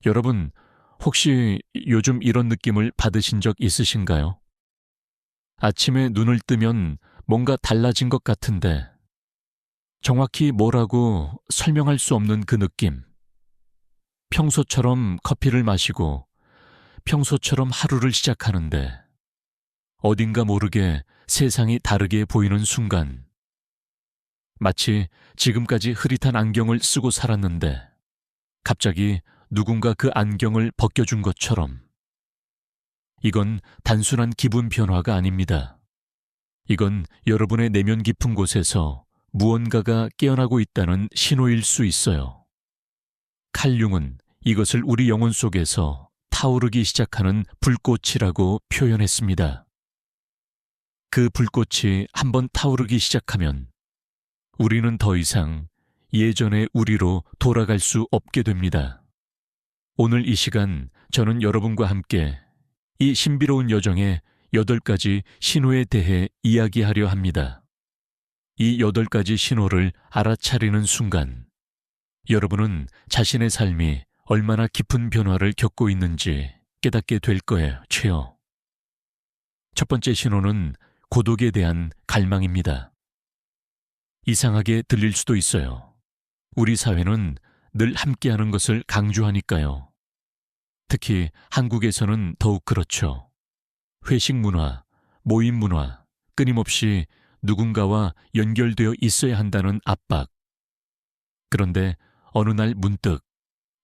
여러분, 혹시 요즘 이런 느낌을 받으신 적 있으신가요? 아침에 눈을 뜨면 뭔가 달라진 것 같은데 정확히 뭐라고 설명할 수 없는 그 느낌. 평소처럼 커피를 마시고 평소처럼 하루를 시작하는데 어딘가 모르게 세상이 다르게 보이는 순간. 마치 지금까지 흐릿한 안경을 쓰고 살았는데 갑자기 누군가 그 안경을 벗겨준 것처럼. 이건 단순한 기분 변화가 아닙니다. 이건 여러분의 내면 깊은 곳에서 무언가가 깨어나고 있다는 신호일 수 있어요. 칼 융은 이것을 우리 영혼 속에서 타오르기 시작하는 불꽃이라고 표현했습니다. 그 불꽃이 한번 타오르기 시작하면 우리는 더 이상 예전의 우리로 돌아갈 수 없게 됩니다. 오늘 이 시간 저는 여러분과 함께 이 신비로운 여정의 8가지 신호에 대해 이야기하려 합니다. 이 8가지 신호를 알아차리는 순간 여러분은 자신의 삶이 얼마나 깊은 변화를 겪고 있는지 깨닫게 될 거예요. 첫 번째 신호는 고독에 대한 갈망입니다. 이상하게 들릴 수도 있어요. 우리 사회는 늘 함께하는 것을 강조하니까요. 특히 한국에서는 더욱 그렇죠. 회식 문화, 모임 문화, 끊임없이 누군가와 연결되어 있어야 한다는 압박. 그런데 어느 날 문득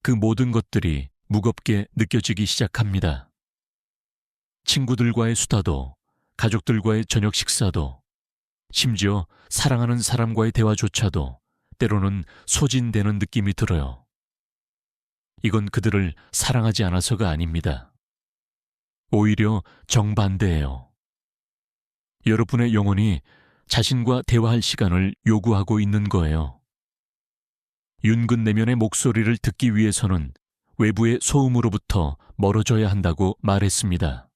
그 모든 것들이 무겁게 느껴지기 시작합니다. 친구들과의 수다도, 가족들과의 저녁 식사도, 심지어 사랑하는 사람과의 대화조차도 때로는 소진되는 느낌이 들어요. 이건 그들을 사랑하지 않아서가 아닙니다. 오히려 정반대예요. 여러분의 영혼이 자신과 대화할 시간을 요구하고 있는 거예요. 윤근 내면의 목소리를 듣기 위해서는 외부의 소음으로부터 멀어져야 한다고 말했습니다.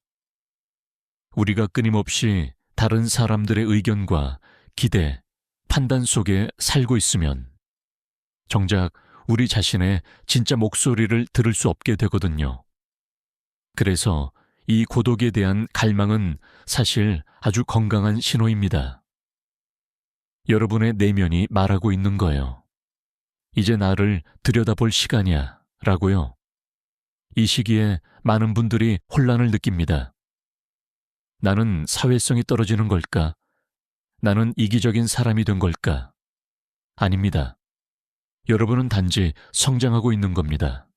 우리가 끊임없이 다른 사람들의 의견과 기대, 판단 속에 살고 있으면 정작 우리 자신의 진짜 목소리를 들을 수 없게 되거든요. 그래서 이 고독에 대한 갈망은 사실 아주 건강한 신호입니다. 여러분의 내면이 말하고 있는 거예요. 이제 나를 들여다볼 시간이야 라고요. 이 시기에 많은 분들이 혼란을 느낍니다. 나는 사회성이 떨어지는 걸까? 나는 이기적인 사람이 된 걸까? 아닙니다. 여러분은 단지 성장하고 있는 겁니다.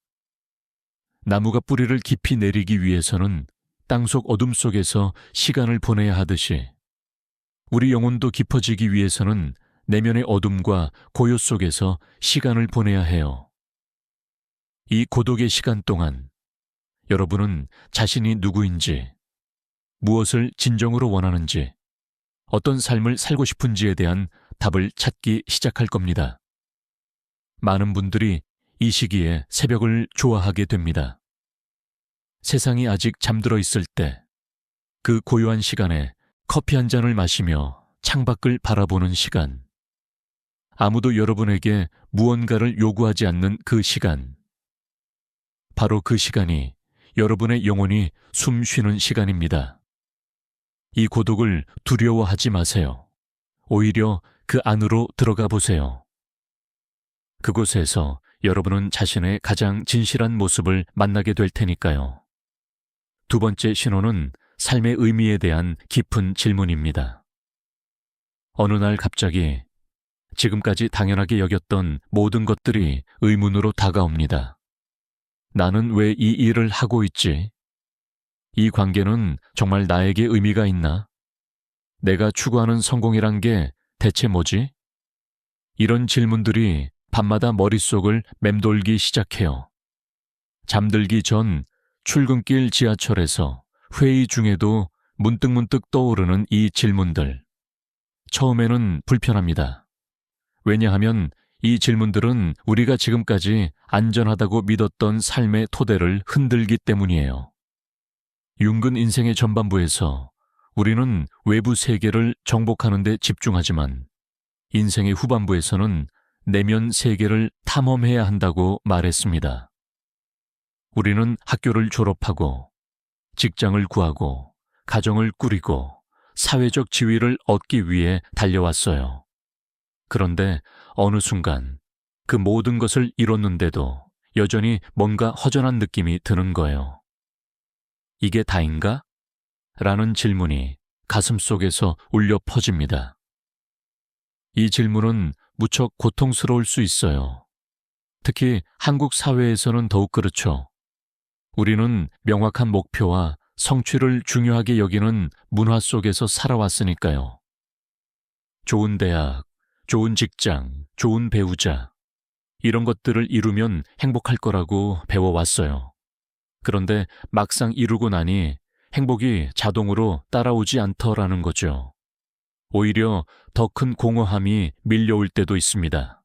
나무가 뿌리를 깊이 내리기 위해서는 땅속 어둠 속에서 시간을 보내야 하듯이 우리 영혼도 깊어지기 위해서는 내면의 어둠과 고요 속에서 시간을 보내야 해요. 이 고독의 시간 동안 여러분은 자신이 누구인지, 무엇을 진정으로 원하는지, 어떤 삶을 살고 싶은지에 대한 답을 찾기 시작할 겁니다. 많은 분들이 이 시기에 새벽을 좋아하게 됩니다. 세상이 아직 잠들어 있을 때, 그 고요한 시간에 커피 한 잔을 마시며 창밖을 바라보는 시간, 아무도 여러분에게 무언가를 요구하지 않는 그 시간, 바로 그 시간이 여러분의 영혼이 숨 쉬는 시간입니다. 이 고독을 두려워하지 마세요. 오히려 그 안으로 들어가 보세요. 그곳에서 여러분은 자신의 가장 진실한 모습을 만나게 될 테니까요. 두 번째 신호는 삶의 의미에 대한 깊은 질문입니다. 어느 날 갑자기 지금까지 당연하게 여겼던 모든 것들이 의문으로 다가옵니다. 나는 왜 이 일을 하고 있지? 이 관계는 정말 나에게 의미가 있나? 내가 추구하는 성공이란 게 대체 뭐지? 이런 질문들이 밤마다 머릿속을 맴돌기 시작해요. 잠들기 전 출근길 지하철에서 회의 중에도 문득문득 떠오르는 이 질문들. 처음에는 불편합니다. 왜냐하면 이 질문들은 우리가 지금까지 안전하다고 믿었던 삶의 토대를 흔들기 때문이에요. 윤근 인생의 전반부에서 우리는 외부 세계를 정복하는 데 집중하지만 인생의 후반부에서는 내면 세계를 탐험해야 한다고 말했습니다. 우리는 학교를 졸업하고 직장을 구하고 가정을 꾸리고 사회적 지위를 얻기 위해 달려왔어요. 그런데 어느 순간 그 모든 것을 이뤘는데도 여전히 뭔가 허전한 느낌이 드는 거예요. 이게 다인가? 라는 질문이 가슴속에서 울려 퍼집니다. 이 질문은 무척 고통스러울 수 있어요. 특히 한국 사회에서는 더욱 그렇죠. 우리는 명확한 목표와 성취를 중요하게 여기는 문화 속에서 살아왔으니까요. 좋은 대학, 좋은 직장, 좋은 배우자, 이런 것들을 이루면 행복할 거라고 배워왔어요. 그런데 막상 이루고 나니 행복이 자동으로 따라오지 않더라는 거죠. 오히려 더 큰 공허함이 밀려올 때도 있습니다.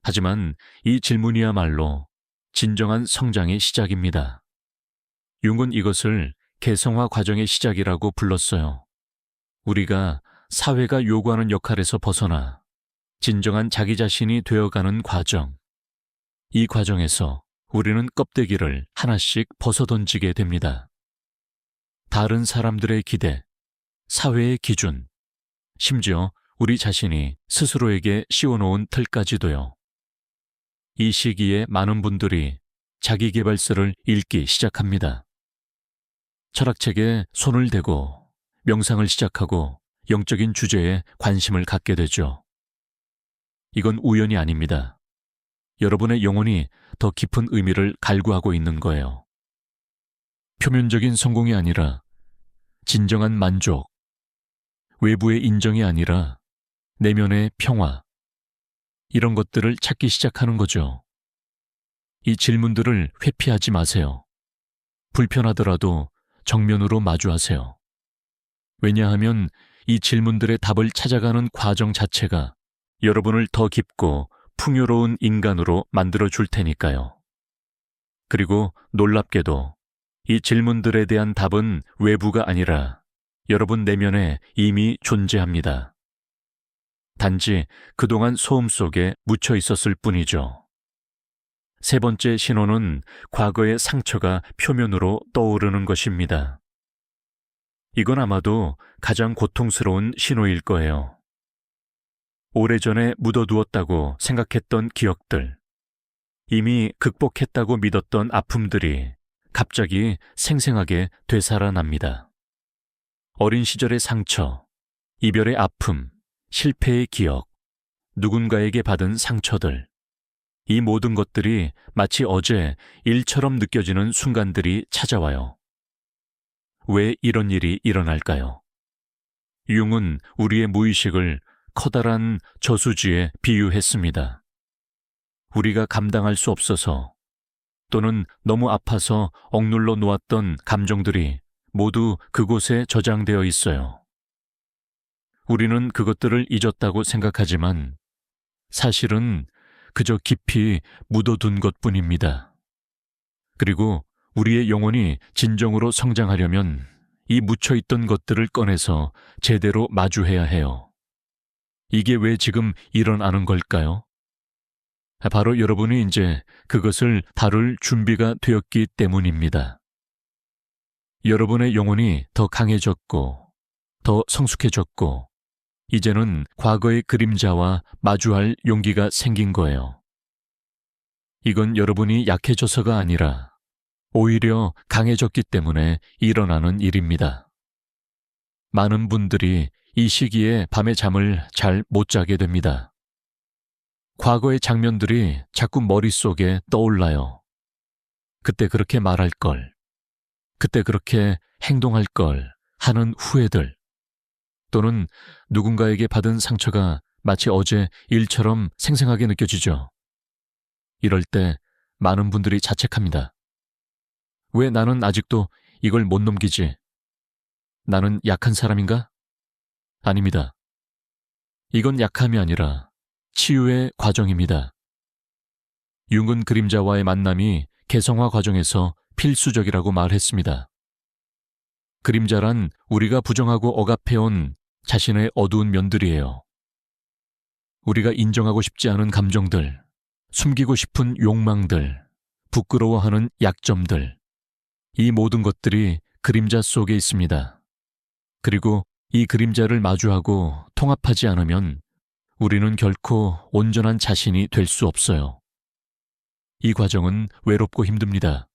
하지만 이 질문이야말로 진정한 성장의 시작입니다. 융은 이것을 개성화 과정의 시작이라고 불렀어요. 우리가 사회가 요구하는 역할에서 벗어나 진정한 자기 자신이 되어가는 과정. 이 과정에서 우리는 껍데기를 하나씩 벗어던지게 됩니다. 다른 사람들의 기대, 사회의 기준, 심지어 우리 자신이 스스로에게 씌워놓은 틀까지도요. 이 시기에 많은 분들이 자기계발서를 읽기 시작합니다. 철학책에 손을 대고 명상을 시작하고 영적인 주제에 관심을 갖게 되죠. 이건 우연이 아닙니다. 여러분의 영혼이 더 깊은 의미를 갈구하고 있는 거예요. 표면적인 성공이 아니라 진정한 만족, 외부의 인정이 아니라 내면의 평화, 이런 것들을 찾기 시작하는 거죠. 이 질문들을 회피하지 마세요. 불편하더라도 정면으로 마주하세요. 왜냐하면 이 질문들의 답을 찾아가는 과정 자체가 여러분을 더 깊고 풍요로운 인간으로 만들어줄 테니까요. 그리고 놀랍게도 이 질문들에 대한 답은 외부가 아니라 여러분 내면에 이미 존재합니다. 단지 그동안 소음 속에 묻혀 있었을 뿐이죠. 세 번째 신호는 과거의 상처가 표면으로 떠오르는 것입니다. 이건 아마도 가장 고통스러운 신호일 거예요. 오래전에 묻어두었다고 생각했던 기억들, 이미 극복했다고 믿었던 아픔들이 갑자기 생생하게 되살아납니다. 어린 시절의 상처, 이별의 아픔, 실패의 기억, 누군가에게 받은 상처들, 이 모든 것들이 마치 어제 일처럼 느껴지는 순간들이 찾아와요. 왜 이런 일이 일어날까요? 융은 우리의 무의식을 커다란 저수지에 비유했습니다. 우리가 감당할 수 없어서 또는 너무 아파서 억눌러 놓았던 감정들이 모두 그곳에 저장되어 있어요. 우리는 그것들을 잊었다고 생각하지만 사실은 그저 깊이 묻어둔 것뿐입니다. 그리고 우리의 영혼이 진정으로 성장하려면 이 묻혀있던 것들을 꺼내서 제대로 마주해야 해요. 이게 왜 지금 일어나는 걸까요? 바로 여러분이 이제 그것을 다룰 준비가 되었기 때문입니다. 여러분의 영혼이 더 강해졌고, 더 성숙해졌고, 이제는 과거의 그림자와 마주할 용기가 생긴 거예요. 이건 여러분이 약해져서가 아니라 오히려 강해졌기 때문에 일어나는 일입니다. 많은 분들이 이 시기에 밤에 잠을 잘 못 자게 됩니다. 과거의 장면들이 자꾸 머릿속에 떠올라요. 그때 그렇게 말할 걸, 그때 그렇게 행동할 걸 하는 후회들, 또는 누군가에게 받은 상처가 마치 어제 일처럼 생생하게 느껴지죠. 이럴 때 많은 분들이 자책합니다. 왜 나는 아직도 이걸 못 넘기지? 나는 약한 사람인가? 아닙니다. 이건 약함이 아니라 치유의 과정입니다. 융은 그림자와의 만남이 개성화 과정에서 필수적이라고 말했습니다. 그림자란 우리가 부정하고 억압해온 자신의 어두운 면들이에요. 우리가 인정하고 싶지 않은 감정들, 숨기고 싶은 욕망들, 부끄러워하는 약점들, 이 모든 것들이 그림자 속에 있습니다. 그리고 이 그림자를 마주하고 통합하지 않으면 우리는 결코 온전한 자신이 될 수 없어요. 이 과정은 외롭고 힘듭니다.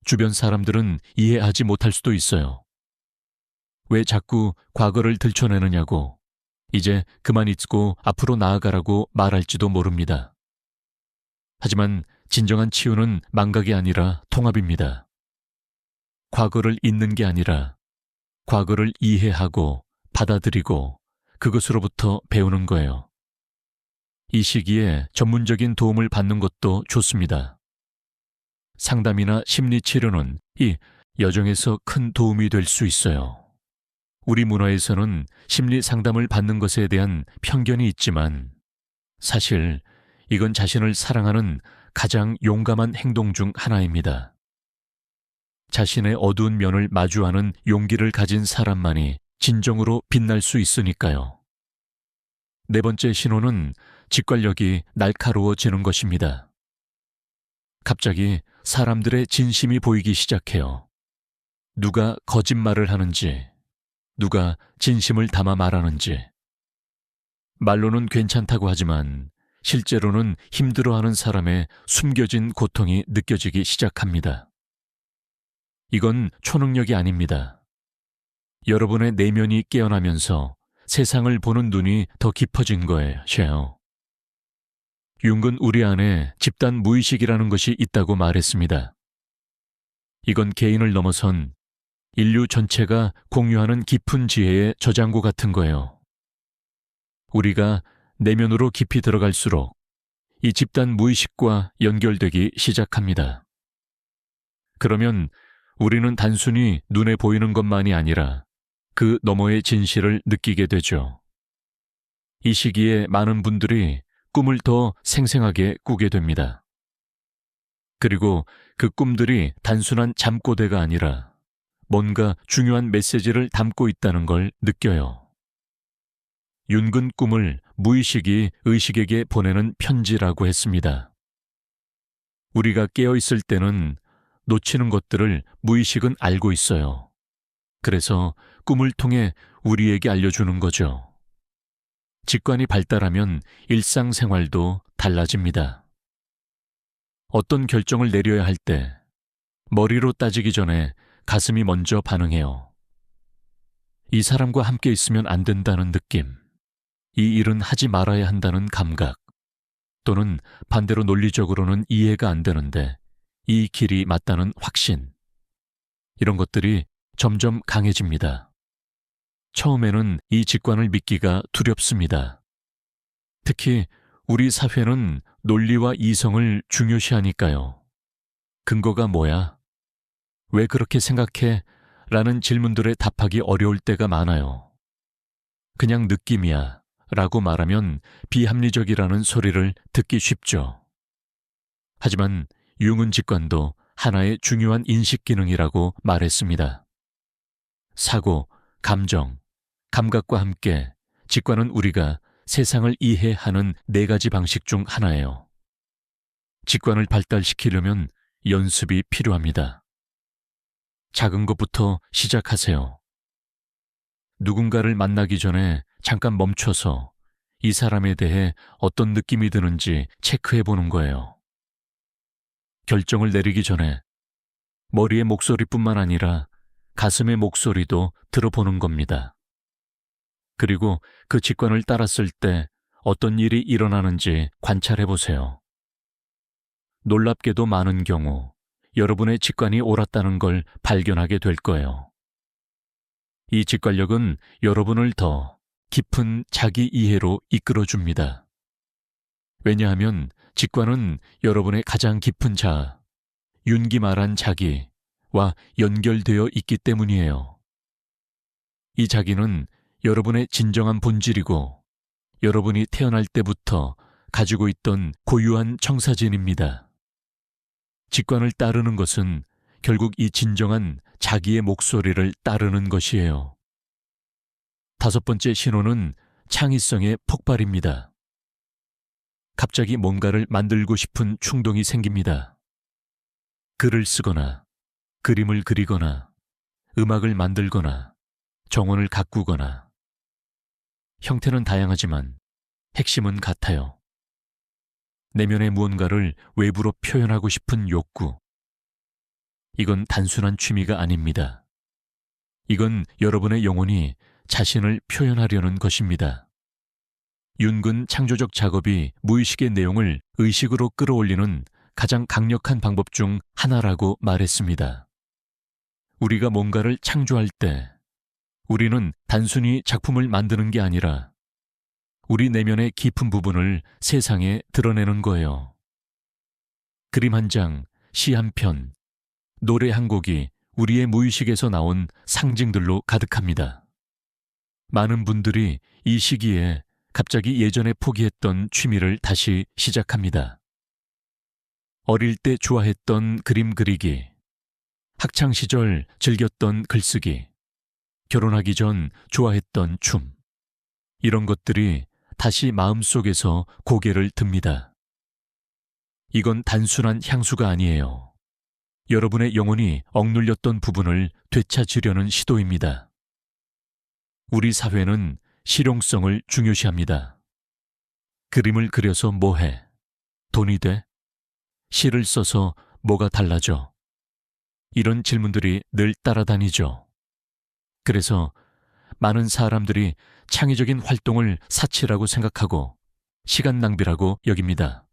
주변 사람들은 이해하지 못할 수도 있어요. 왜 자꾸 과거를 들춰내느냐고, 이제 그만 잊고 앞으로 나아가라고 말할지도 모릅니다. 하지만 진정한 치유는 망각이 아니라 통합입니다. 과거를 잊는 게 아니라 과거를 이해하고 받아들이고 그것으로부터 배우는 거예요. 이 시기에 전문적인 도움을 받는 것도 좋습니다. 상담이나 심리치료는 이 여정에서 큰 도움이 될 수 있어요. 우리 문화에서는 심리 상담을 받는 것에 대한 편견이 있지만 사실 이건 자신을 사랑하는 가장 용감한 행동 중 하나입니다. 자신의 어두운 면을 마주하는 용기를 가진 사람만이 진정으로 빛날 수 있으니까요. 네 번째 신호는 직관력이 날카로워지는 것입니다. 갑자기 사람들의 진심이 보이기 시작해요. 누가 거짓말을 하는지, 누가 진심을 담아 말하는지. 말로는 괜찮다고 하지만 실제로는 힘들어하는 사람의 숨겨진 고통이 느껴지기 시작합니다. 이건 초능력이 아닙니다. 여러분의 내면이 깨어나면서 세상을 보는 눈이 더 깊어진 거예요. 융은 우리 안에 집단 무의식이라는 것이 있다고 말했습니다. 이건 개인을 넘어선 인류 전체가 공유하는 깊은 지혜의 저장고 같은 거예요. 우리가 내면으로 깊이 들어갈수록 이 집단 무의식과 연결되기 시작합니다. 그러면 우리는 단순히 눈에 보이는 것만이 아니라 그 너머의 진실을 느끼게 되죠. 이 시기에 많은 분들이 꿈을 더 생생하게 꾸게 됩니다. 그리고 그 꿈들이 단순한 잠꼬대가 아니라 뭔가 중요한 메시지를 담고 있다는 걸 느껴요. 윤근 꿈을 무의식이 의식에게 보내는 편지라고 했습니다. 우리가 깨어있을 때는 놓치는 것들을 무의식은 알고 있어요. 그래서 꿈을 통해 우리에게 알려주는 거죠. 직관이 발달하면 일상생활도 달라집니다. 어떤 결정을 내려야 할 때 머리로 따지기 전에 가슴이 먼저 반응해요. 이 사람과 함께 있으면 안 된다는 느낌, 이 일은 하지 말아야 한다는 감각, 또는 반대로 논리적으로는 이해가 안 되는데 이 길이 맞다는 확신, 이런 것들이 점점 강해집니다. 처음에는 이 직관을 믿기가 두렵습니다. 특히 우리 사회는 논리와 이성을 중요시하니까요. 근거가 뭐야? 왜 그렇게 생각해? 라는 질문들에 답하기 어려울 때가 많아요. 그냥 느낌이야 라고 말하면 비합리적이라는 소리를 듣기 쉽죠. 하지만 융은 직관도 하나의 중요한 인식 기능이라고 말했습니다. 사고, 감정, 감각과 함께 직관은 우리가 세상을 이해하는 4가지 방식 중 하나예요. 직관을 발달시키려면 연습이 필요합니다. 작은 것부터 시작하세요. 누군가를 만나기 전에 잠깐 멈춰서 이 사람에 대해 어떤 느낌이 드는지 체크해 보는 거예요. 결정을 내리기 전에 머리의 목소리뿐만 아니라 가슴의 목소리도 들어보는 겁니다. 그리고 그 직관을 따랐을 때 어떤 일이 일어나는지 관찰해 보세요. 놀랍게도 많은 경우 여러분의 직관이 옳았다는 걸 발견하게 될 거예요. 이 직관력은 여러분을 더 깊은 자기 이해로 이끌어줍니다. 왜냐하면 직관은 여러분의 가장 깊은 자아, 윤기말한 자기와 연결되어 있기 때문이에요. 이 자기는 여러분의 진정한 본질이고 여러분이 태어날 때부터 가지고 있던 고유한 청사진입니다. 직관을 따르는 것은 결국 이 진정한 자기의 목소리를 따르는 것이에요. 5번째 신호는 창의성의 폭발입니다. 갑자기 뭔가를 만들고 싶은 충동이 생깁니다. 글을 쓰거나 그림을 그리거나 음악을 만들거나 정원을 가꾸거나 형태는 다양하지만 핵심은 같아요. 내면의 무언가를 외부로 표현하고 싶은 욕구. 이건 단순한 취미가 아닙니다. 이건 여러분의 영혼이 자신을 표현하려는 것입니다. 윤근 창조적 작업이 무의식의 내용을 의식으로 끌어올리는 가장 강력한 방법 중 하나라고 말했습니다. 우리가 뭔가를 창조할 때 우리는 단순히 작품을 만드는 게 아니라 우리 내면의 깊은 부분을 세상에 드러내는 거예요. 그림 한 장, 시 한 편, 노래 한 곡이 우리의 무의식에서 나온 상징들로 가득합니다. 많은 분들이 이 시기에 갑자기 예전에 포기했던 취미를 다시 시작합니다. 어릴 때 좋아했던 그림 그리기, 학창 시절 즐겼던 글쓰기, 결혼하기 전 좋아했던 춤, 이런 것들이 다시 마음속에서 고개를 듭니다. 이건 단순한 향수가 아니에요. 여러분의 영혼이 억눌렸던 부분을 되찾으려는 시도입니다. 우리 사회는 실용성을 중요시합니다. 그림을 그려서 뭐해? 돈이 돼? 시를 써서 뭐가 달라져? 이런 질문들이 늘 따라다니죠. 그래서 많은 사람들이 창의적인 활동을 사치라고 생각하고 시간 낭비라고 여깁니다.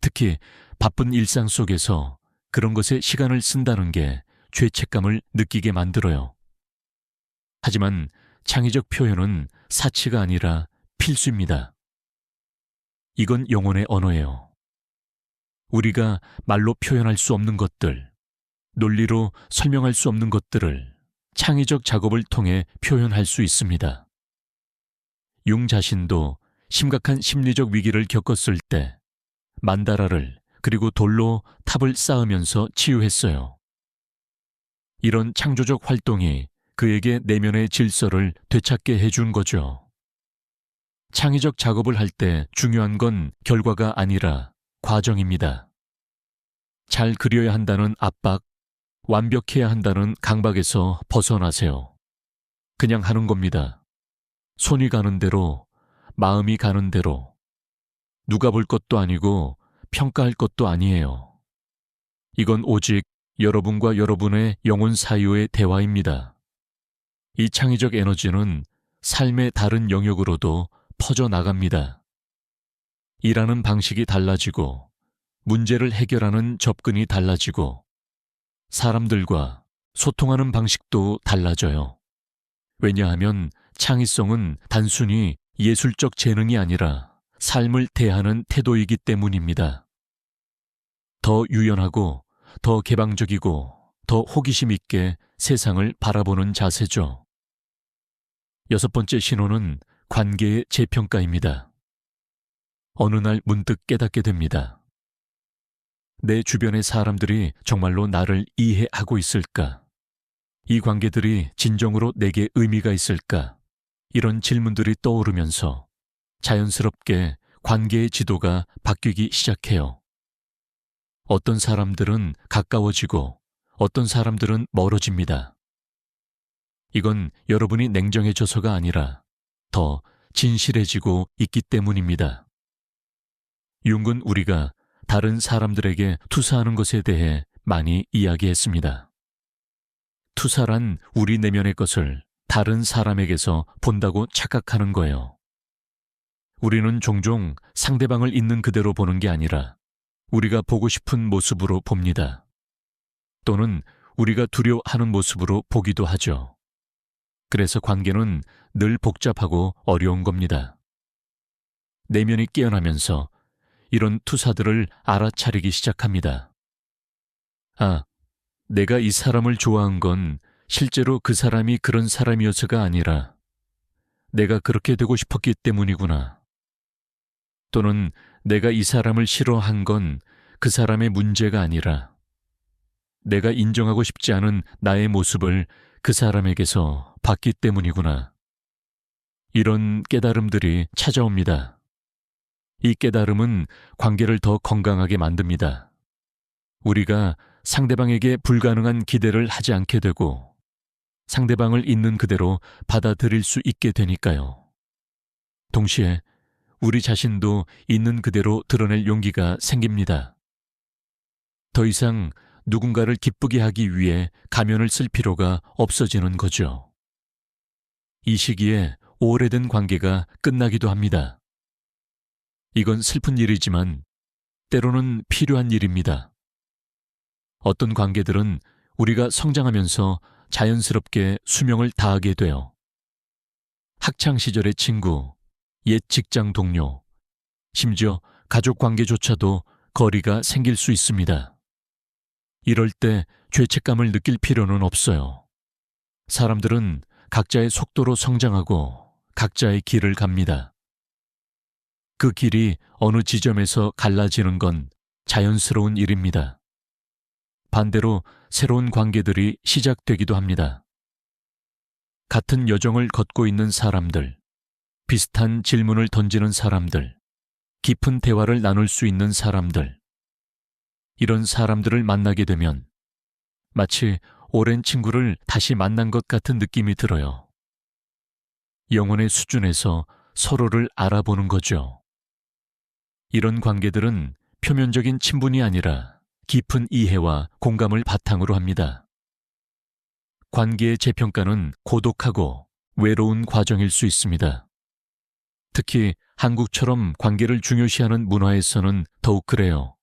특히 바쁜 일상 속에서 그런 것에 시간을 쓴다는 게 죄책감을 느끼게 만들어요. 하지만 창의적 표현은 사치가 아니라 필수입니다. 이건 영혼의 언어예요. 우리가 말로 표현할 수 없는 것들, 논리로 설명할 수 없는 것들을 창의적 작업을 통해 표현할 수 있습니다. 융 자신도 심각한 심리적 위기를 겪었을 때 만다라를 그리고 돌로 탑을 쌓으면서 치유했어요. 이런 창조적 활동이 그에게 내면의 질서를 되찾게 해준 거죠. 창의적 작업을 할 때 중요한 건 결과가 아니라 과정입니다. 잘 그려야 한다는 압박, 완벽해야 한다는 강박에서 벗어나세요. 그냥 하는 겁니다. 손이 가는 대로, 마음이 가는 대로. 누가 볼 것도 아니고 평가할 것도 아니에요. 이건 오직 여러분과 여러분의 영혼 사이의 대화입니다. 이 창의적 에너지는 삶의 다른 영역으로도 퍼져나갑니다. 일하는 방식이 달라지고, 문제를 해결하는 접근이 달라지고, 사람들과 소통하는 방식도 달라져요. 왜냐하면 창의성은 단순히 예술적 재능이 아니라 삶을 대하는 태도이기 때문입니다. 더 유연하고, 더 개방적이고, 더 호기심 있게 세상을 바라보는 자세죠. 6번째 신호는 관계의 재평가입니다. 어느 날 문득 깨닫게 됩니다. 내 주변의 사람들이 정말로 나를 이해하고 있을까? 이 관계들이 진정으로 내게 의미가 있을까? 이런 질문들이 떠오르면서 자연스럽게 관계의 지도가 바뀌기 시작해요. 어떤 사람들은 가까워지고 어떤 사람들은 멀어집니다. 이건 여러분이 냉정해져서가 아니라 더 진실해지고 있기 때문입니다. 융은 우리가 다른 사람들에게 투사하는 것에 대해 많이 이야기했습니다. 투사란 우리 내면의 것을 다른 사람에게서 본다고 착각하는 거예요. 우리는 종종 상대방을 있는 그대로 보는 게 아니라 우리가 보고 싶은 모습으로 봅니다. 또는 우리가 두려워하는 모습으로 보기도 하죠. 그래서 관계는 늘 복잡하고 어려운 겁니다. 내면이 깨어나면서 이런 투사들을 알아차리기 시작합니다. 아, 내가 이 사람을 좋아한 건 실제로 그 사람이 그런 사람이어서가 아니라 내가 그렇게 되고 싶었기 때문이구나. 또는 내가 이 사람을 싫어한 건 그 사람의 문제가 아니라 내가 인정하고 싶지 않은 나의 모습을 그 사람에게서 봤기 때문이구나. 이런 깨달음들이 찾아옵니다. 이 깨달음은 관계를 더 건강하게 만듭니다. 우리가 상대방에게 불가능한 기대를 하지 않게 되고 상대방을 있는 그대로 받아들일 수 있게 되니까요. 동시에 우리 자신도 있는 그대로 드러낼 용기가 생깁니다. 더 이상 누군가를 기쁘게 하기 위해 가면을 쓸 필요가 없어지는 거죠. 이 시기에 오래된 관계가 끝나기도 합니다. 이건 슬픈 일이지만 때로는 필요한 일입니다. 어떤 관계들은 우리가 성장하면서 자연스럽게 수명을 다하게 돼요. 학창 시절의 친구, 옛 직장 동료, 심지어 가족 관계조차도 거리가 생길 수 있습니다. 이럴 때 죄책감을 느낄 필요는 없어요. 사람들은 각자의 속도로 성장하고 각자의 길을 갑니다. 그 길이 어느 지점에서 갈라지는 건 자연스러운 일입니다. 반대로 새로운 관계들이 시작되기도 합니다. 같은 여정을 걷고 있는 사람들, 비슷한 질문을 던지는 사람들, 깊은 대화를 나눌 수 있는 사람들, 이런 사람들을 만나게 되면 마치 오랜 친구를 다시 만난 것 같은 느낌이 들어요. 영혼의 수준에서 서로를 알아보는 거죠. 이런 관계들은 표면적인 친분이 아니라 깊은 이해와 공감을 바탕으로 합니다. 관계의 재평가는 고독하고 외로운 과정일 수 있습니다. 특히 한국처럼 관계를 중요시하는 문화에서는 더욱 그래요.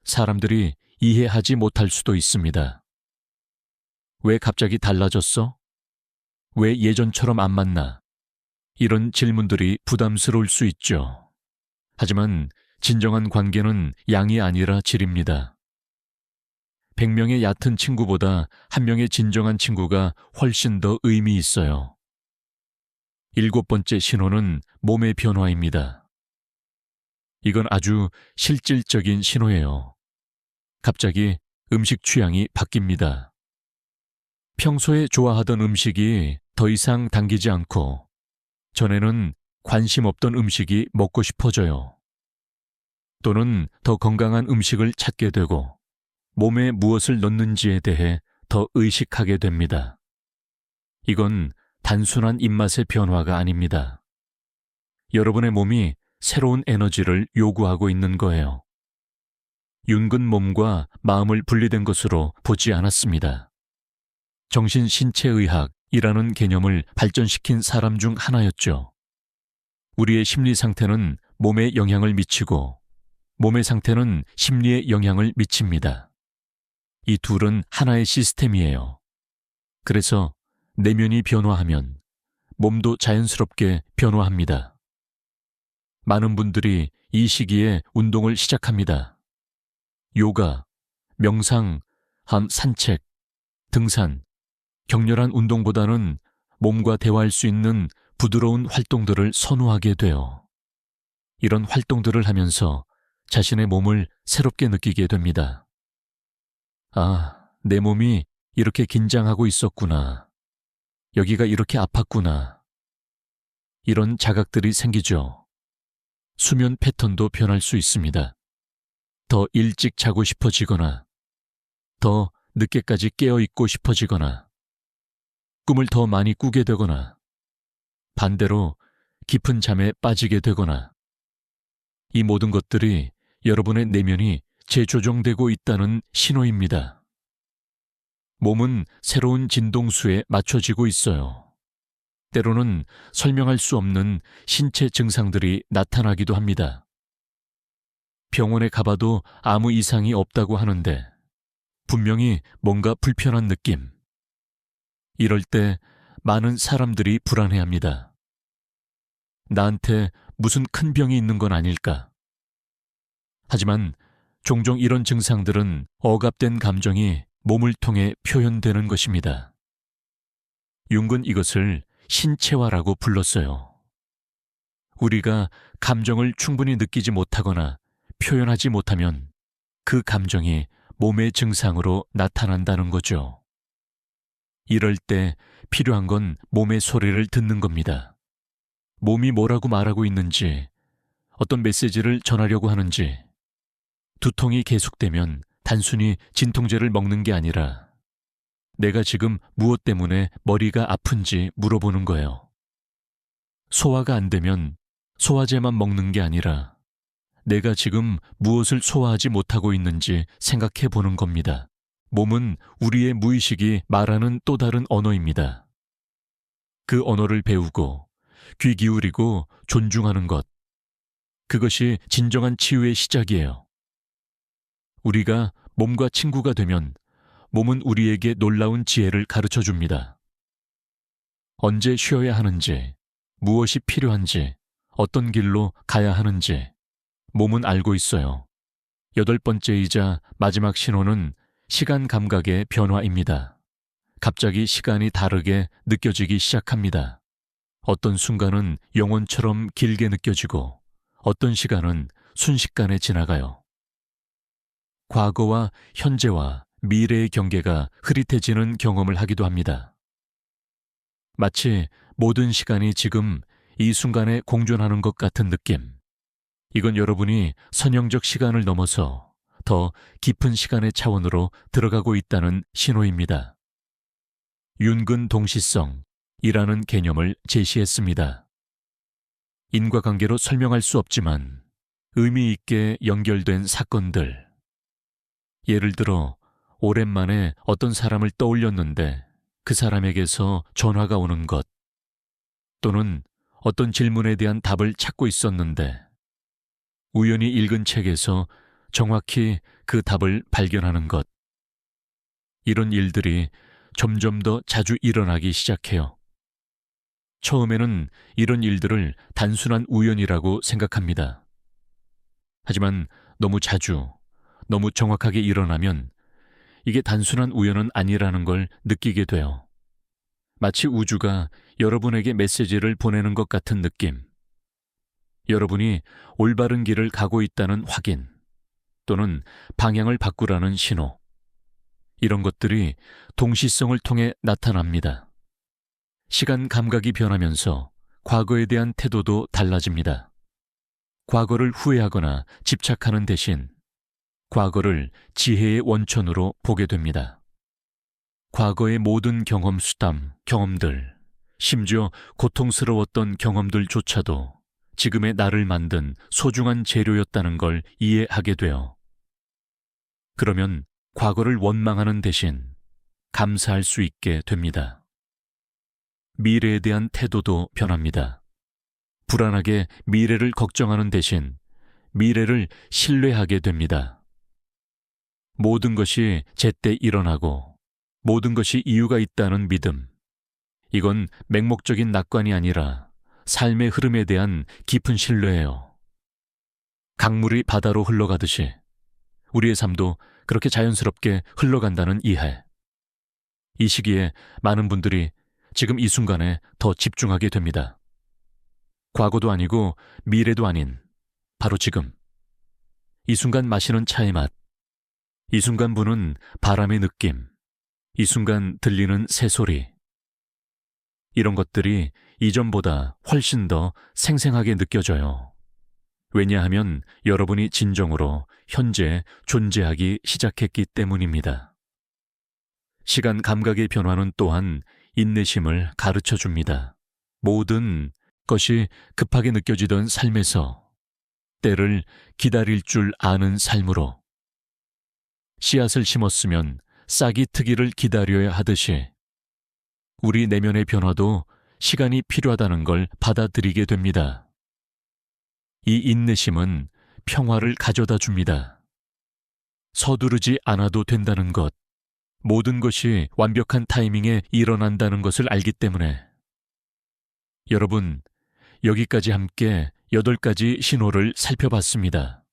사람들이 이해하지 못할 수도 있습니다. 왜 갑자기 달라졌어? 왜 예전처럼 안 만나? 이런 질문들이 부담스러울 수 있죠. 하지만 진정한 관계는 양이 아니라 질입니다. 100명의 얕은 친구보다 1명의 진정한 친구가 훨씬 더 의미 있어요. 7번째 신호는 몸의 변화입니다. 이건 아주 실질적인 신호예요. 갑자기 음식 취향이 바뀝니다. 평소에 좋아하던 음식이 더 이상 당기지 않고 전에는 관심 없던 음식이 먹고 싶어져요. 또는 더 건강한 음식을 찾게 되고 몸에 무엇을 넣는지에 대해 더 의식하게 됩니다. 이건 단순한 입맛의 변화가 아닙니다. 여러분의 몸이 새로운 에너지를 요구하고 있는 거예요. 윤근 몸과 마음을 분리된 것으로 보지 않았습니다. 정신신체의학이라는 개념을 발전시킨 사람 중 하나였죠. 우리의 심리 상태는 몸에 영향을 미치고 몸의 상태는 심리에 영향을 미칩니다. 이 둘은 하나의 시스템이에요. 그래서 내면이 변화하면 몸도 자연스럽게 변화합니다. 많은 분들이 이 시기에 운동을 시작합니다. 요가, 명상, 산책, 등산, 격렬한 운동보다는 몸과 대화할 수 있는 부드러운 활동들을 선호하게 돼요. 이런 활동들을 하면서 자신의 몸을 새롭게 느끼게 됩니다. 아, 내 몸이 이렇게 긴장하고 있었구나. 여기가 이렇게 아팠구나. 이런 자각들이 생기죠. 수면 패턴도 변할 수 있습니다. 더 일찍 자고 싶어지거나, 더 늦게까지 깨어있고 싶어지거나, 꿈을 더 많이 꾸게 되거나, 반대로 깊은 잠에 빠지게 되거나, 이 모든 것들이 여러분의 내면이 재조정되고 있다는 신호입니다. 몸은 새로운 진동수에 맞춰지고 있어요. 때로는 설명할 수 없는 신체 증상들이 나타나기도 합니다. 병원에 가봐도 아무 이상이 없다고 하는데 분명히 뭔가 불편한 느낌. 이럴 때 많은 사람들이 불안해합니다. 나한테 무슨 큰 병이 있는 건 아닐까? 하지만 종종 이런 증상들은 억압된 감정이 몸을 통해 표현되는 것입니다. 융은 이것을 신체화라고 불렀어요. 우리가 감정을 충분히 느끼지 못하거나 표현하지 못하면 그 감정이 몸의 증상으로 나타난다는 거죠. 이럴 때 필요한 건 몸의 소리를 듣는 겁니다. 몸이 뭐라고 말하고 있는지, 어떤 메시지를 전하려고 하는지, 두통이 계속되면 단순히 진통제를 먹는 게 아니라 내가 지금 무엇 때문에 머리가 아픈지 물어보는 거예요. 소화가 안 되면 소화제만 먹는 게 아니라 내가 지금 무엇을 소화하지 못하고 있는지 생각해 보는 겁니다. 몸은 우리의 무의식이 말하는 또 다른 언어입니다. 그 언어를 배우고 귀 기울이고 존중하는 것, 그것이 진정한 치유의 시작이에요. 우리가 몸과 친구가 되면 몸은 우리에게 놀라운 지혜를 가르쳐 줍니다. 언제 쉬어야 하는지, 무엇이 필요한지, 어떤 길로 가야 하는지 몸은 알고 있어요. 8번째이자 마지막 신호는 시간 감각의 변화입니다. 갑자기 시간이 다르게 느껴지기 시작합니다. 어떤 순간은 영원처럼 길게 느껴지고 어떤 시간은 순식간에 지나가요. 과거와 현재와 미래의 경계가 흐릿해지는 경험을 하기도 합니다. 마치 모든 시간이 지금 이 순간에 공존하는 것 같은 느낌. 이건 여러분이 선형적 시간을 넘어서 더 깊은 시간의 차원으로 들어가고 있다는 신호입니다. 윤근 동시성이라는 개념을 제시했습니다. 인과관계로 설명할 수 없지만 의미 있게 연결된 사건들. 예를 들어 오랜만에 어떤 사람을 떠올렸는데 그 사람에게서 전화가 오는 것, 또는 어떤 질문에 대한 답을 찾고 있었는데 우연히 읽은 책에서 정확히 그 답을 발견하는 것. 이런 일들이 점점 더 자주 일어나기 시작해요. 처음에는 이런 일들을 단순한 우연이라고 생각합니다. 하지만 너무 자주, 너무 정확하게 일어나면 이게 단순한 우연은 아니라는 걸 느끼게 돼요. 마치 우주가 여러분에게 메시지를 보내는 것 같은 느낌. 여러분이 올바른 길을 가고 있다는 확인, 또는 방향을 바꾸라는 신호. 이런 것들이 동시성을 통해 나타납니다. 시간 감각이 변하면서 과거에 대한 태도도 달라집니다. 과거를 후회하거나 집착하는 대신 과거를 지혜의 원천으로 보게 됩니다. 과거의 모든 경험 수담, 경험들, 심지어 고통스러웠던 경험들조차도 지금의 나를 만든 소중한 재료였다는 걸 이해하게 돼요. 그러면 과거를 원망하는 대신 감사할 수 있게 됩니다. 미래에 대한 태도도 변합니다. 불안하게 미래를 걱정하는 대신 미래를 신뢰하게 됩니다. 모든 것이 제때 일어나고 모든 것이 이유가 있다는 믿음. 이건 맹목적인 낙관이 아니라 삶의 흐름에 대한 깊은 신뢰예요. 강물이 바다로 흘러가듯이 우리의 삶도 그렇게 자연스럽게 흘러간다는 이해. 이 시기에 많은 분들이 지금 이 순간에 더 집중하게 됩니다. 과거도 아니고 미래도 아닌 바로 지금. 이 순간 마시는 차의 맛, 이 순간 부는 바람의 느낌, 이 순간 들리는 새소리. 이런 것들이 이전보다 훨씬 더 생생하게 느껴져요. 왜냐하면 여러분이 진정으로 현재 존재하기 시작했기 때문입니다. 시간 감각의 변화는 또한 인내심을 가르쳐 줍니다. 모든 것이 급하게 느껴지던 삶에서 때를 기다릴 줄 아는 삶으로 씨앗을 심었으면 싹이 트기를 기다려야 하듯이 우리 내면의 변화도 시간이 필요하다는 걸 받아들이게 됩니다. 이 인내심은 평화를 가져다 줍니다. 서두르지 않아도 된다는 것, 모든 것이 완벽한 타이밍에 일어난다는 것을 알기 때문에 여러분, 여기까지 함께 8가지 신호를 살펴봤습니다.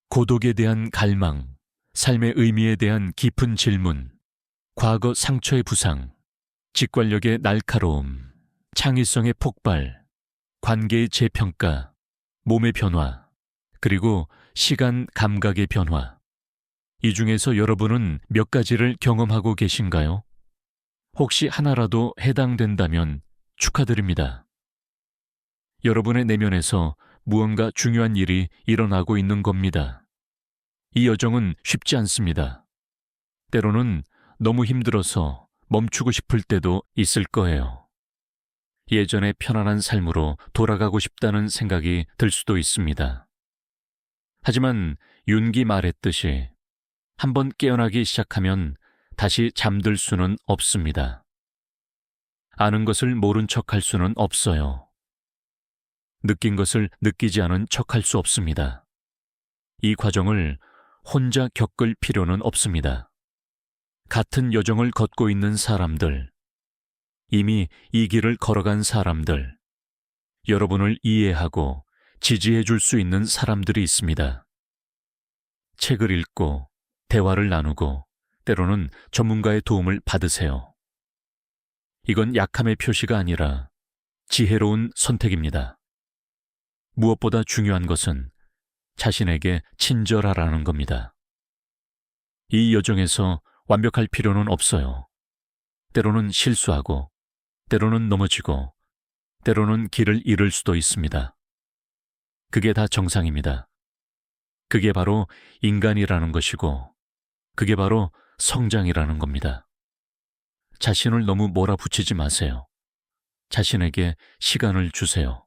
고독에 대한 갈망, 삶의 의미에 대한 깊은 질문, 과거 상처의 부상, 직관력의 날카로움, 창의성의 폭발, 관계의 재평가, 몸의 변화, 그리고 시간 감각의 변화. 이 중에서 여러분은 몇 가지를 경험하고 계신가요? 혹시 하나라도 해당된다면 축하드립니다. 여러분의 내면에서 무언가 중요한 일이 일어나고 있는 겁니다. 이 여정은 쉽지 않습니다. 때로는 너무 힘들어서 멈추고 싶을 때도 있을 거예요. 예전의 편안한 삶으로 돌아가고 싶다는 생각이 들 수도 있습니다. 하지만 윤기 말했듯이 한번 깨어나기 시작하면 다시 잠들 수는 없습니다. 아는 것을 모른 척할 수는 없어요. 느낀 것을 느끼지 않은 척할 수 없습니다. 이 과정을 혼자 겪을 필요는 없습니다. 같은 여정을 걷고 있는 사람들, 이미 이 길을 걸어간 사람들, 여러분을 이해하고 지지해 줄 수 있는 사람들이 있습니다. 책을 읽고 대화를 나누고 때로는 전문가의 도움을 받으세요. 이건 약함의 표시가 아니라 지혜로운 선택입니다. 무엇보다 중요한 것은 자신에게 친절하라는 겁니다. 이 여정에서 완벽할 필요는 없어요. 때로는 실수하고, 때로는 넘어지고, 때로는 길을 잃을 수도 있습니다. 그게 다 정상입니다. 그게 바로 인간이라는 것이고, 그게 바로 성장이라는 겁니다. 자신을 너무 몰아붙이지 마세요. 자신에게 시간을 주세요.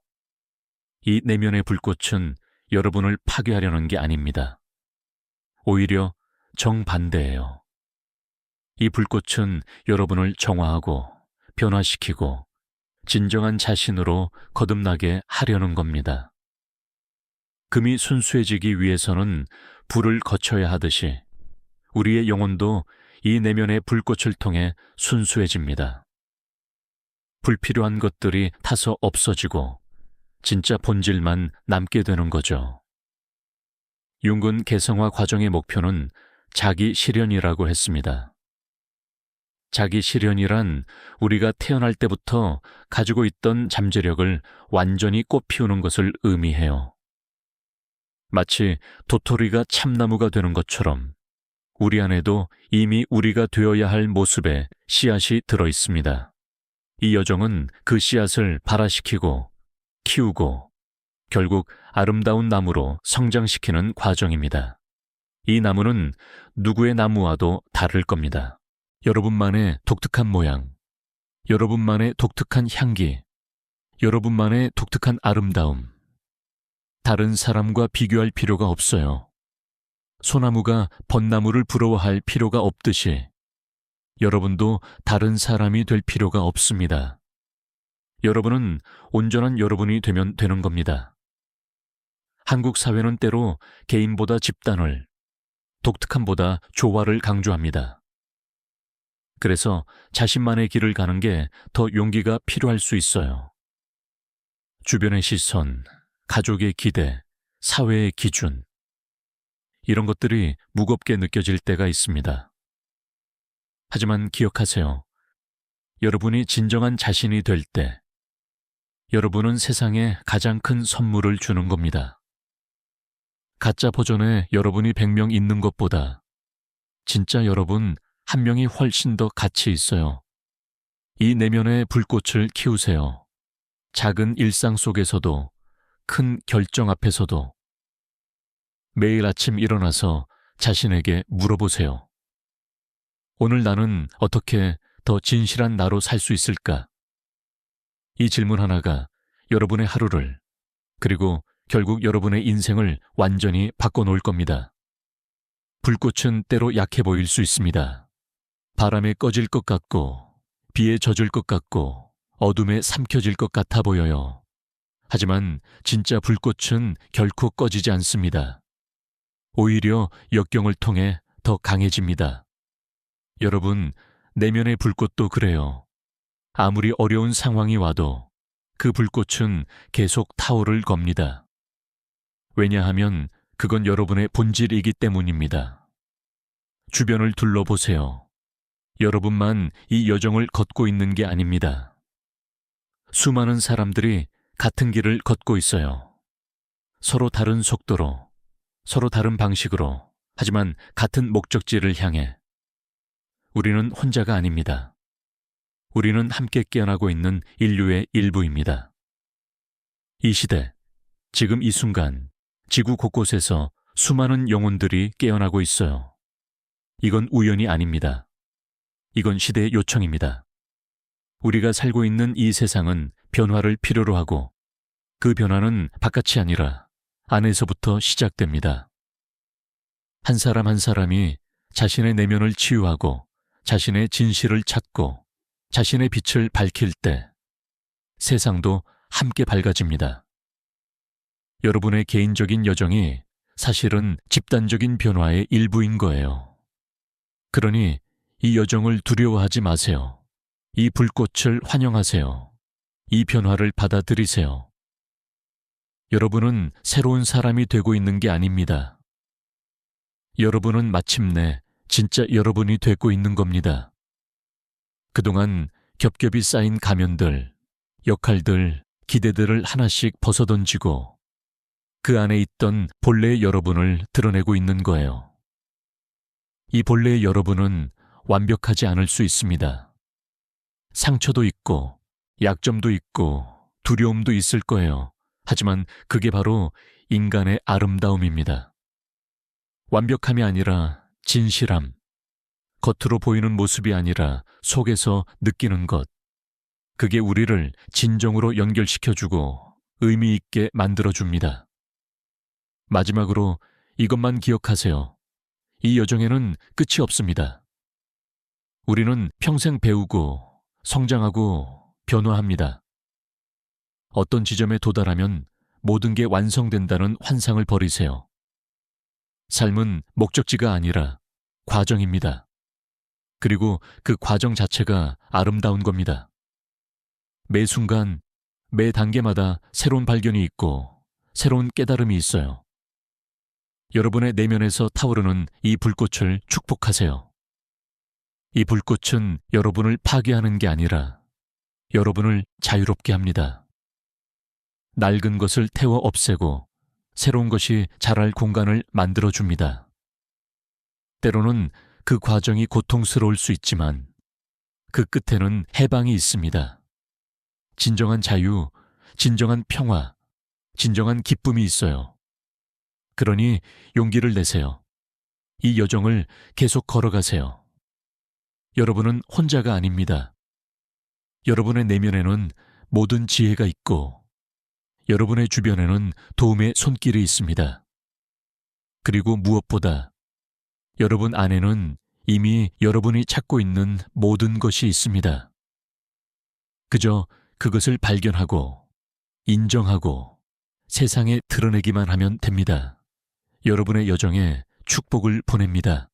이 내면의 불꽃은 여러분을 파괴하려는 게 아닙니다. 오히려 정반대예요. 이 불꽃은 여러분을 정화하고 변화시키고 진정한 자신으로 거듭나게 하려는 겁니다. 금이 순수해지기 위해서는 불을 거쳐야 하듯이 우리의 영혼도 이 내면의 불꽃을 통해 순수해집니다. 불필요한 것들이 타서 없어지고 진짜 본질만 남게 되는 거죠. 융근 개성화 과정의 목표는 자기 실현이라고 했습니다. 자기 실현이란 우리가 태어날 때부터 가지고 있던 잠재력을 완전히 꽃피우는 것을 의미해요. 마치 도토리가 참나무가 되는 것처럼 우리 안에도 이미 우리가 되어야 할 모습의 씨앗이 들어 있습니다. 이 여정은 그 씨앗을 발화시키고 키우고 결국 아름다운 나무로 성장시키는 과정입니다. 이 나무는 누구의 나무와도 다를 겁니다. 여러분만의 독특한 모양, 여러분만의 독특한 향기, 여러분만의 독특한 아름다움. 다른 사람과 비교할 필요가 없어요. 소나무가 벚나무를 부러워할 필요가 없듯이 여러분도 다른 사람이 될 필요가 없습니다. 여러분은 온전한 여러분이 되면 되는 겁니다. 한국 사회는 때로 개인보다 집단을, 독특함보다 조화를 강조합니다. 그래서 자신만의 길을 가는 게 더 용기가 필요할 수 있어요. 주변의 시선, 가족의 기대, 사회의 기준, 이런 것들이 무겁게 느껴질 때가 있습니다. 하지만 기억하세요. 여러분이 진정한 자신이 될 때, 여러분은 세상에 가장 큰 선물을 주는 겁니다. 가짜 버전의 여러분이 100명 있는 것보다 진짜 여러분 한 명이 훨씬 더 가치 있어요. 이 내면의 불꽃을 키우세요. 작은 일상 속에서도, 큰 결정 앞에서도. 매일 아침 일어나서 자신에게 물어보세요. 오늘 나는 어떻게 더 진실한 나로 살 수 있을까? 이 질문 하나가 여러분의 하루를, 그리고 결국 여러분의 인생을 완전히 바꿔놓을 겁니다. 불꽃은 때로 약해 보일 수 있습니다. 바람에 꺼질 것 같고, 비에 젖을 것 같고, 어둠에 삼켜질 것 같아 보여요. 하지만 진짜 불꽃은 결코 꺼지지 않습니다. 오히려 역경을 통해 더 강해집니다. 여러분, 내면의 불꽃도 그래요. 아무리 어려운 상황이 와도 그 불꽃은 계속 타오를 겁니다. 왜냐하면 그건 여러분의 본질이기 때문입니다. 주변을 둘러보세요. 여러분만 이 여정을 걷고 있는 게 아닙니다. 수많은 사람들이 같은 길을 걷고 있어요. 서로 다른 속도로, 서로 다른 방식으로, 하지만 같은 목적지를 향해. 우리는 혼자가 아닙니다. 우리는 함께 깨어나고 있는 인류의 일부입니다. 이 시대, 지금 이 순간, 지구 곳곳에서 수많은 영혼들이 깨어나고 있어요. 이건 우연이 아닙니다. 이건 시대의 요청입니다. 우리가 살고 있는 이 세상은 변화를 필요로 하고 그 변화는 바깥이 아니라 안에서부터 시작됩니다. 한 사람 한 사람이 자신의 내면을 치유하고 자신의 진실을 찾고 자신의 빛을 밝힐 때 세상도 함께 밝아집니다. 여러분의 개인적인 여정이 사실은 집단적인 변화의 일부인 거예요. 그러니 이 여정을 두려워하지 마세요. 이 불꽃을 환영하세요. 이 변화를 받아들이세요. 여러분은 새로운 사람이 되고 있는 게 아닙니다. 여러분은 마침내 진짜 여러분이 되고 있는 겁니다. 그동안 겹겹이 쌓인 가면들, 역할들, 기대들을 하나씩 벗어던지고 그 안에 있던 본래의 여러분을 드러내고 있는 거예요. 이 본래의 여러분은 완벽하지 않을 수 있습니다. 상처도 있고 약점도 있고 두려움도 있을 거예요. 하지만 그게 바로 인간의 아름다움입니다. 완벽함이 아니라 진실함, 겉으로 보이는 모습이 아니라 속에서 느끼는 것, 그게 우리를 진정으로 연결시켜주고 의미 있게 만들어줍니다. 마지막으로 이것만 기억하세요. 이 여정에는 끝이 없습니다. 우리는 평생 배우고 성장하고 변화합니다. 어떤 지점에 도달하면 모든 게 완성된다는 환상을 버리세요. 삶은 목적지가 아니라 과정입니다. 그리고 그 과정 자체가 아름다운 겁니다. 매 순간, 매 단계마다 새로운 발견이 있고 새로운 깨달음이 있어요. 여러분의 내면에서 타오르는 이 불꽃을 축복하세요. 이 불꽃은 여러분을 파괴하는 게 아니라 여러분을 자유롭게 합니다. 낡은 것을 태워 없애고 새로운 것이 자랄 공간을 만들어줍니다. 때로는 그 과정이 고통스러울 수 있지만 그 끝에는 해방이 있습니다. 진정한 자유, 진정한 평화, 진정한 기쁨이 있어요. 그러니 용기를 내세요. 이 여정을 계속 걸어가세요. 여러분은 혼자가 아닙니다. 여러분의 내면에는 모든 지혜가 있고 여러분의 주변에는 도움의 손길이 있습니다. 그리고 무엇보다 여러분 안에는 이미 여러분이 찾고 있는 모든 것이 있습니다. 그저 그것을 발견하고 인정하고 세상에 드러내기만 하면 됩니다. 여러분의 여정에 축복을 보냅니다.